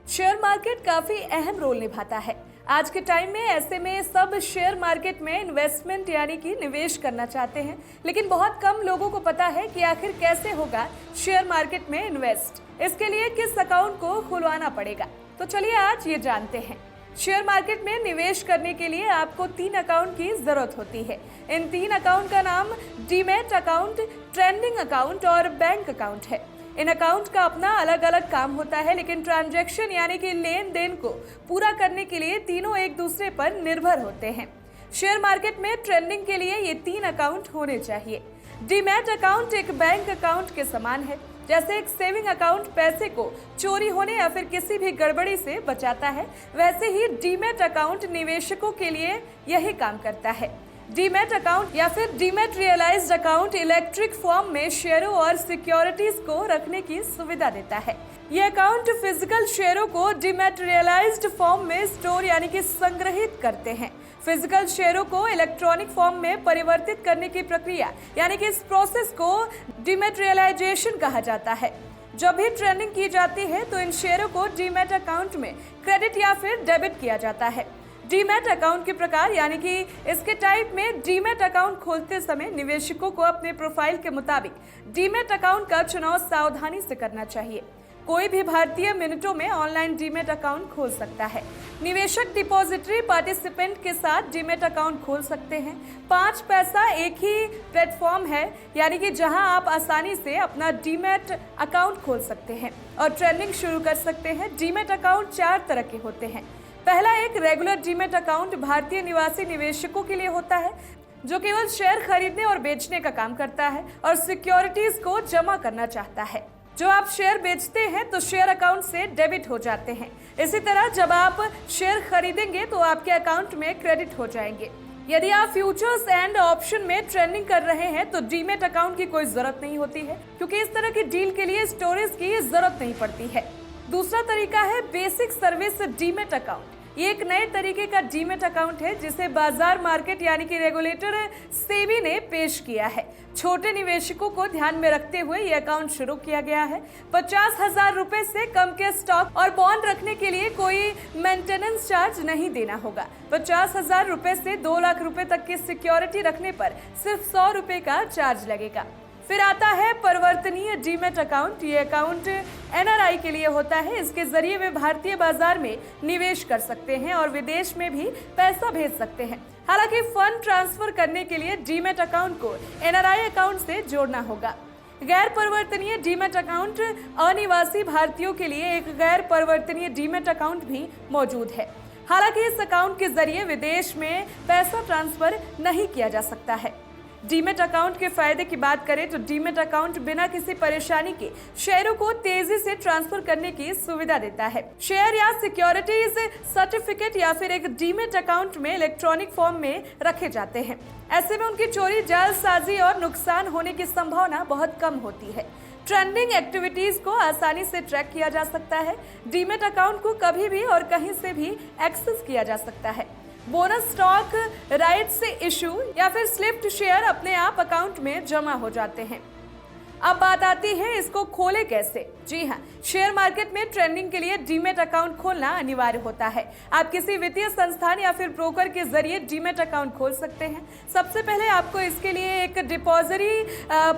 Share market काफी अहम role निभाता है। आज के टाइम में ऐसे में सब शेयर मार्केट में इन्वेस्टमेंट यानी कि निवेश करना चाहते हैं, लेकिन बहुत कम लोगों को पता है कि आखिर कैसे होगा शेयर मार्केट में इन्वेस्ट। इसके लिए किस अकाउंट को खुलवाना पड़ेगा, तो चलिए आज ये जानते हैं। शेयर मार्केट में निवेश करने के लिए आपको 3 अकाउंट की जरूरत होती है। इन 3 अकाउंट का नाम डीमैट अकाउंट, ट्रेंडिंग अकाउंट और बैंक अकाउंट है। इन अकाउंट का अपना अलग अलग काम होता है, लेकिन ट्रांजैक्शन यानी कि लेन देन को पूरा करने के लिए तीनों एक दूसरे पर निर्भर होते हैं। शेयर मार्केट में ट्रेंडिंग के लिए ये 3 अकाउंट होने चाहिए। डीमैट अकाउंट एक बैंक अकाउंट के समान है। जैसे एक सेविंग अकाउंट पैसे को चोरी होने या फिर किसी भी गड़बड़ी से बचाता है, वैसे ही डीमैट अकाउंट निवेशकों के लिए यही काम करता है। डीमैट अकाउंट या फिर डीमैटेरियलाइज्ड अकाउंट इलेक्ट्रिक फॉर्म में शेयरों और सिक्योरिटीज को रखने की सुविधा देता है। यह अकाउंट फिजिकल शेयरों को डीमैटेरियलाइज्ड फॉर्म में स्टोर यानी कि संग्रहित करते हैं। फिजिकल शेयरों को इलेक्ट्रॉनिक फॉर्म में परिवर्तित करने की प्रक्रिया यानी कि इस प्रोसेस को डीमैटेरियलाइजेशन कहा जाता है। जब भी ट्रेडिंग की जाती है तो इन शेयरों को डीमैट अकाउंट में क्रेडिट या फिर डेबिट किया जाता है। डीमैट अकाउंट के प्रकार यानी कि इसके टाइप में डीमैट अकाउंट खोलते समय निवेशकों को अपने प्रोफाइल के मुताबिक डीमैट अकाउंट का चुनाव सावधानी से करना चाहिए। कोई भी भारतीय मिनटों में ऑनलाइन डीमैट अकाउंट खोल सकता है। निवेशक डिपॉजिटरी पार्टिसिपेंट के साथ डीमैट अकाउंट खोल सकते हैं। 5 पैसा एक ही प्लेटफॉर्म है, यानी कि जहां आप आसानी से अपना डीमैट अकाउंट खोल सकते हैं और ट्रेडिंग शुरू कर सकते हैं। डीमैट अकाउंट 4 तरह के होते हैं। पहला एक रेगुलर डीमैट अकाउंट भारतीय निवासी निवेशकों के लिए होता है, जो केवल शेयर खरीदने और बेचने का काम करता है और सिक्योरिटीज को जमा करना चाहता है। जो आप शेयर बेचते हैं तो शेयर अकाउंट से डेबिट हो जाते हैं। इसी तरह जब आप शेयर खरीदेंगे तो आपके अकाउंट में क्रेडिट हो जाएंगे। यदि आप फ्यूचर्स एंड ऑप्शन में ट्रेडिंग कर रहे हैं तो डीमैट अकाउंट की कोई जरूरत नहीं होती है, क्योंकि इस तरह की डील के लिए स्टोरेज की जरूरत नहीं पड़ती है। दूसरा तरीका है बेसिक सर्विस डीमैट अकाउंट। ये एक नए तरीके का डीमैट अकाउंट है जिसे बाजार मार्केट यानी कि रेगुलेटर सेबी ने पेश किया है। छोटे निवेशकों को ध्यान में रखते हुए ये अकाउंट शुरू किया गया है। 50,000 रुपए से कम के स्टॉक और बॉन्ड रखने के लिए कोई मेंटेनेंस चार्ज नहीं देना होगा। 50,000 रुपए से 2 लाख रुपए तक की सिक्योरिटी रखने पर सिर्फ 100 रुपए का चार्ज लगेगा। फिर आता है परिवर्तनीय डीमैट अकाउंट। ये अकाउंट एनआरआई के लिए होता है। इसके जरिए वे भारतीय बाजार में निवेश कर सकते हैं और विदेश में भी पैसा भेज सकते हैं। हालांकि फंड ट्रांसफर करने के लिए डीमैट अकाउंट को एनआरआई अकाउंट से जोड़ना होगा। गैर परिवर्तनीय डीमैट अकाउंट अनिवासी भारतीयों के लिए एक गैर परिवर्तनीय डीमैट अकाउंट भी मौजूद है। हालांकि इस अकाउंट के जरिए विदेश में पैसा ट्रांसफर नहीं किया जा सकता है। डीमैट अकाउंट के फायदे की बात करें तो डीमैट अकाउंट बिना किसी परेशानी के शेयरों को तेजी से ट्रांसफर करने की सुविधा देता है। शेयर या सिक्योरिटीज सर्टिफिकेट या फिर एक डीमैट अकाउंट में इलेक्ट्रॉनिक फॉर्म में रखे जाते हैं। ऐसे में उनकी चोरी, जालसाजी और नुकसान होने की संभावना बहुत कम होती है। ट्रेंडिंग एक्टिविटीज को आसानी से ट्रैक किया जा सकता है। डीमैट अकाउंट को कभी भी और कहीं से भी एक्सेस किया जा सकता है। बोनस स्टॉक, राइट्स इशू या फिर स्लिप्ड शेयर अपने आप अकाउंट में जमा हो जाते हैं। अब बात आती है इसको खोले कैसे। जी हाँ, शेयर मार्केट में ट्रेडिंग के लिए डीमैट अकाउंट खोलना अनिवार्य होता है। आप किसी वित्तीय संस्थान या फिर ब्रोकर के जरिए डीमैट अकाउंट खोल सकते हैं। सबसे पहले आपको इसके लिए एक डिपॉजिटरी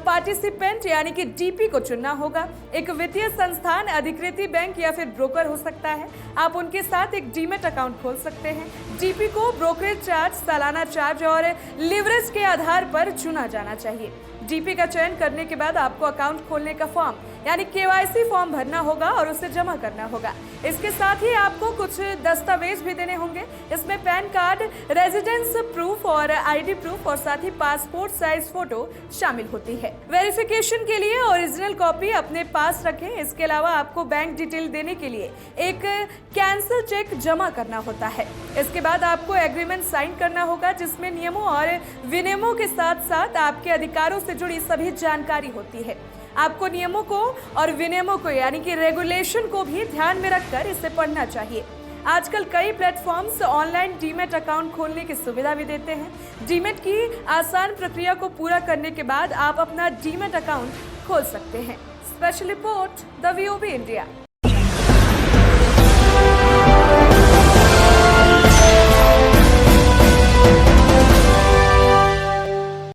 पार्टिसिपेंट यानी कि डीपी को चुनना होगा। एक वित्तीय संस्थान, अधिकृत बैंक या फिर ब्रोकर हो सकता है। आप उनके साथ एक डीमैट अकाउंट खोल सकते हैं। डीपी को ब्रोकरेज चार्ज, सालाना चार्ज और लिवरेज के आधार पर चुना जाना चाहिए। डीपी का चयन करने के बाद आपको अकाउंट खोलने का फॉर्म यानी केवाईसी फॉर्म भरना होगा और उसे जमा करना होगा। इसके साथ ही आपको कुछ दस्तावेज भी देने होंगे। इसमें पैन कार्ड, रेजिडेंस प्रूफ और आईडी प्रूफ और साथ ही पासपोर्ट साइज फोटो शामिल होती है। वेरिफिकेशन के लिए ओरिजिनल कॉपी अपने पास रखें। इसके अलावा आपको बैंक डिटेल देने के लिए एक कैंसिल चेक जमा करना होता है। इसके बाद आपको एग्रीमेंट साइन करना होगा, जिसमें नियमों और विनियमों के साथ साथ आपके अधिकारों से जुड़ी सभी जानकारी होती है। आपको नियमों को और विनियमों को यानी कि रेगुलेशन को भी ध्यान में रखकर इसे पढ़ना चाहिए। आजकल कई प्लेटफॉर्म्स ऑनलाइन डीमैट अकाउंट खोलने की सुविधा भी देते हैं। डीमैट की आसान प्रक्रिया को पूरा करने के बाद आप अपना डीमैट अकाउंट खोल सकते हैं। Special report the VOB India.